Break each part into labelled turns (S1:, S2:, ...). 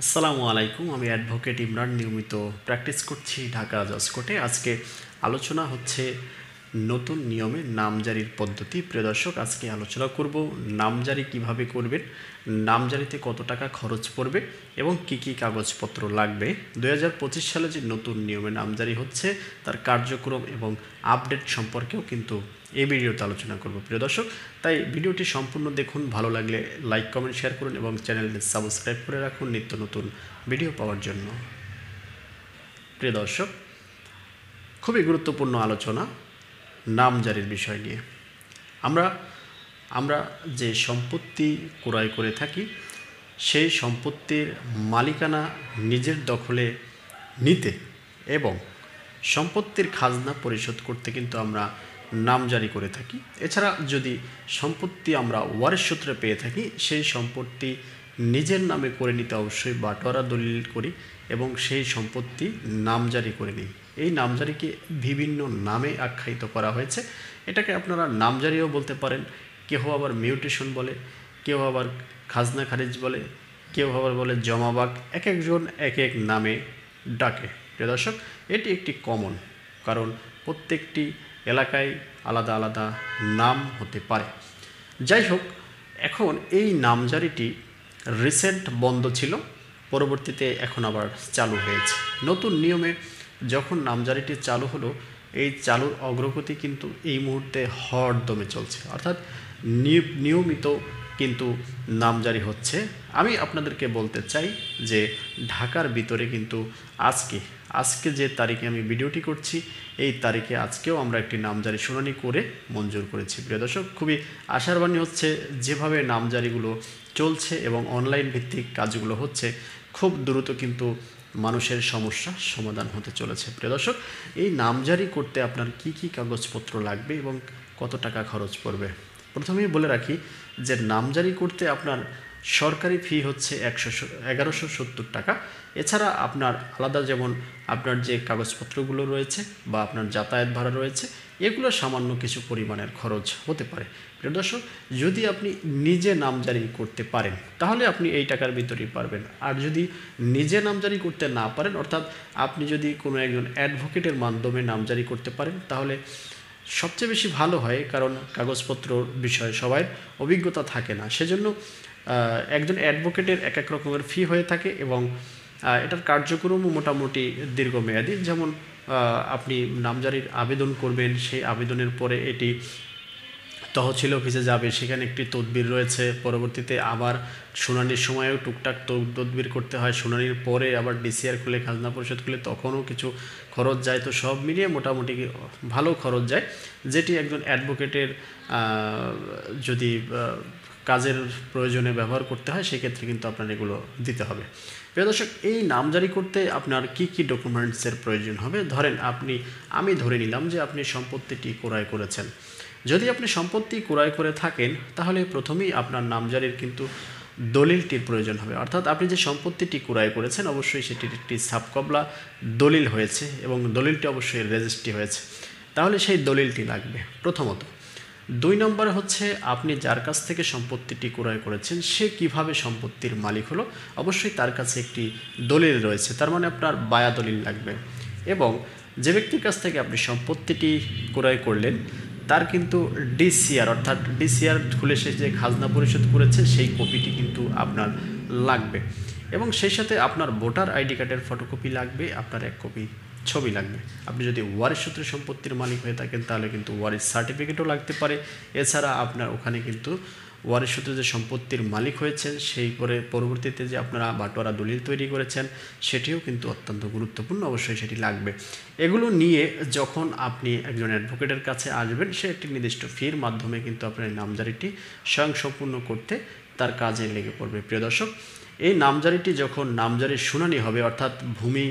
S1: আসসালামু আলাইকুম। আমি অ্যাডভোকেট ইমরান নিয়মিত প্র্যাকটিস করছি ঢাকা জজ কোর্টে। আজকে আলোচনা হচ্ছে নতুন নিয়মে নামজারির পদ্ধতি। প্রিয় দর্শক, আজকে আলোচনা করব নামজারি কিভাবে করবেন, নামজারিতে কত টাকা খরচ পড়বে এবং কি কি কাগজপত্র লাগবে। 2025 সালে যে নতুন নিয়মে নামজারি হচ্ছে তার কার্যক্রম এবং আপডেট সম্পর্কেও কিন্তু এই ভিডিওতে আলোচনা করব প্রিয় দর্শক। তাই ভিডিওটি সম্পূর্ণ দেখুন, ভালো লাগলে লাইক কমেন্ট শেয়ার করুন এবং চ্যানেলটি সাবস্ক্রাইব করে রাখুন নিত্য নতুন ভিডিও পাওয়ার জন্য। প্রিয় দর্শক, খুবই গুরুত্বপূর্ণ আলোচনা নামজারির বিষয় নিয়ে। আমরা যে সম্পত্তি ক্রয় করে থাকি সেই সম্পত্তির মালিকানা নিজের দখলে নিতে এবং সম্পত্তির খাজনা পরিশোধ করতে কিন্তু আমরা নামজারি করে থাকি। এছাড়া যদি সম্পত্তি আমরা ওয়ারিশ সূত্রে পেয়ে থাকি সেই সম্পত্তি নিজের নামে করে নিতে অবশ্যই বাটোয়ারা দলিল করি এবং সেই সম্পত্তি নামজারি করে নিই। এই নামজারিকে বিভিন্ন নামে আখ্যায়িত করা হয়েছে। এটাকে আপনারা নামজারিও বলতে পারেন, কেউ আবার মিউটেশন বলে, কেউ আবার খাজনা খারিজ বলে, কেউ আবার বলে জমাবাক। এক একজন এক এক নামে ডাকে। প্রিয় দর্শক, এটি একটি কমন, কারণ প্রত্যেকটি এলাকায় আলাদা আলাদা নাম হতে পারে। যাই হোক, এখন এই নামজারিটি রিসেন্ট বন্ধ ছিল, পরবর্তীতে এখন আবার চালু হয়েছে। নতুন নিয়মে যখন নামজারিটি চালু হলো, এই চালুর অগ্রগতি কিন্তু এই মুহূর্তে হরদমে চলছে, অর্থাৎ নিয়মিত কিন্তু নামজারি হচ্ছে। আমি আপনাদেরকে বলতে চাই যে ঢাকার ভিতরে কিন্তু আজকে যে তারিখে আমি ভিডিওটি করছি এই তারিখে আজকেও আমরা একটি নামজারি শুনানি করে মঞ্জুর করেছি। প্রিয় দর্শক, খুবই আশার বাণী হচ্ছে যেভাবে নামজারিগুলো চলছে এবং অনলাইন ভিত্তিক কাজগুলো হচ্ছে, খুব দ্রুত কিন্তু মানুষের সমস্যা সমাধান হতে চলেছে। প্রিয় দর্শক, এই নামজারি করতে আপনার কি কি কাগজপত্র লাগবে এবং কত টাকা খরচ পড়বে। প্রথমেই বলে রাখি যে নামজারি করতে আপনার সরকারি ফি হচ্ছে 1170 টাকা। এছাড়া আপনার আলাদা, যেমন আপনার যে কাগজপত্রগুলো রয়েছে বা আপনার যাতায়াত ভাড়া রয়েছে, এগুলো সামান্য কিছু পরিমাণের খরচ হতে পারে। প্রিয় দর্শক, যদি আপনি নিজে নামজারি করতে পারেন তাহলে আপনি এই টাকার ভিতরেই পারবেন। আর যদি নিজে নামজারি করতে না পারেন, অর্থাৎ আপনি যদি কোনো একজন অ্যাডভোকেটের মাধ্যমে নামজারি করতে পারেন তাহলে সবচেয়ে বেশি ভালো হয়, কারণ কাগজপত্র বিষয়ে সবাই অভিজ্ঞতা থাকে না। সেজন্য একজন অ্যাডভোকেটের এক এক রকমের ফি হয়ে থাকে এবং এটার কার্যক্রমও মোটামুটি দীর্ঘমেয়াদী। যেমন আপনি নামজারির আবেদন করবেন, সেই আবেদনের পরে এটি তহসিল অফিসে যাবে, সেখানে একটি তদবির রয়েছে। পরবর্তীতে আবার শুনানির সময়ও টুকটাক তদবির করতে হয়। শুনানির পরে আবার ডিসিআর খুলে, খাজনা পরিশোধ খুলে তখনও কিছু খরচ যায়। তো সব মিলিয়ে মোটামুটি ভালো খরচ যায়, যেটি একজন অ্যাডভোকেটের যদি কাজের প্রয়োজনে ব্যবহার করতে হয় সেক্ষেত্রে কিন্তু আপনার এগুলো দিতে হবে। প্রিয় দর্শক, এই নামজারি করতে আপনার কি কি ডকুমেন্টসের প্রয়োজন হবে। আমি ধরে নিলাম যে আপনি সম্পত্তিটি ক্রয় করেছেন। যদি আপনি সম্পত্তি ক্রয় করে থাকেন তাহলে প্রথমেই আপনার নামজারির কিন্তু দলিলটির প্রয়োজন হবে। অর্থাৎ আপনি যে সম্পত্তিটি ক্রয় করেছেন অবশ্যই সেটির একটি সাবকবলা দলিল হয়েছে এবং দলিলটি অবশ্যই রেজিস্ট্রি হয়েছে, তাহলে সেই দলিলটি লাগবে প্রথমত। 2 নম্বর হচ্ছে আপনি যার কাছ থেকে সম্পত্তিটি ক্রয় করেছেন সে কিভাবে সম্পত্তির মালিক হলো, অবশ্যই তার কাছে একটি দলিল রয়েছে, তার মানে আপনার বায়া দলিল লাগবে। এবং যে ব্যক্তির কাছ থেকে আপনি সম্পত্তিটি ক্রয় করলেন তার কিন্তু ডিসিআর, অর্থাৎ ডিসিআর খুলে সে যে খাজনা পরিশোধ করেছে সেই কপিটি কিন্তু আপনার লাগবে। এবং সেই সাথে আপনার ভোটার আইডি কার্ডের ফটোকপি লাগবে, আপনার 1 কপি ছবি লাগবে। আপনি যদি ওয়ারিশ সূত্রে সম্পত্তির মালিক হয়ে থাকেন তাহলে কিন্তু ওয়ারিশ সার্টিফিকেটও লাগতে পারে। এছাড়া আপনার ওখানে কিন্তু ওয়ারিশ সূত্রে যে সম্পত্তির মালিক হয়েছেন সেই পরবর্তীতে যে আপনারা বাটোয়ারা দলিল তৈরি করেছেন সেটিও কিন্তু অত্যন্ত গুরুত্বপূর্ণ, অবশ্যই সেটি লাগবে। এগুলো নিয়ে যখন আপনি একজন অ্যাডভোকেটের কাছে আসবেন সে একটি নির্দিষ্ট ফির মাধ্যমে কিন্তু আপনার নামজারিটি স্বয়ংসম্পূর্ণ করতে তার কাজে লেগে পড়বে। প্রিয় দর্শক, এই নামজারিটি যখন নামজারির শুনানি হবে, অর্থাৎ ভূমি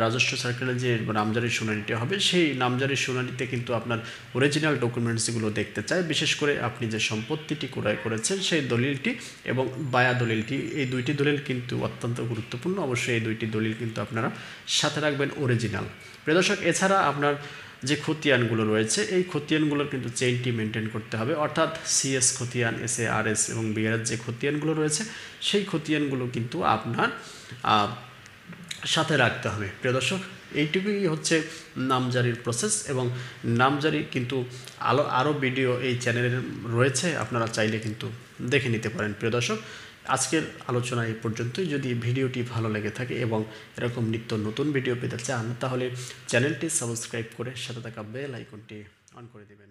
S1: রাজস্ব সার্কেলে যে নামজারির শুনানিটি হবে সেই নামজারির শুনানিতে কিন্তু আপনার অরিজিনাল ডকুমেন্টসগুলো দেখতে চায়। বিশেষ করে আপনি যে সম্পত্তিটি ক্রয় করেছেন সেই দলিলটি এবং বায়া দলিলটি, এই দুইটি দলিল কিন্তু অত্যন্ত গুরুত্বপূর্ণ। অবশ্যই এই দুইটি দলিল কিন্তু আপনারা সাথে রাখবেন অরিজিনাল। প্রিয় দর্শক, এছাড়া আপনার যে খতিয়ানগুলো রয়েছে এই খতিয়ানগুলোর কিন্তু চেইনটি মেনটেন করতে হবে, অর্থাৎ সিএস খতিয়ান, এসএ, আরএস এবং বিআরএস যে খতিয়ানগুলো রয়েছে সেই খতিয়ানগুলো কিন্তু আপনার সাথে রাখতে হবে। প্রিয় দর্শক, এইটুকুই হচ্ছে নামজারির প্রসেস, এবং নামজারি কিন্তু আরও ভিডিও এই চ্যানেলে রয়েছে, আপনারা চাইলে কিন্তু দেখে নিতে পারেন। প্রিয় দর্শক, আজকের আলোচনা এই পর্যন্তই। যদি ভিডিওটি ভালো লেগে থাকে এবং এরকম নিত্য নতুন ভিডিও পেতে চান তাহলে চ্যানেলটি সাবস্ক্রাইব করে সাথে থাকা বেল আইকনটি অন করে দেবেন।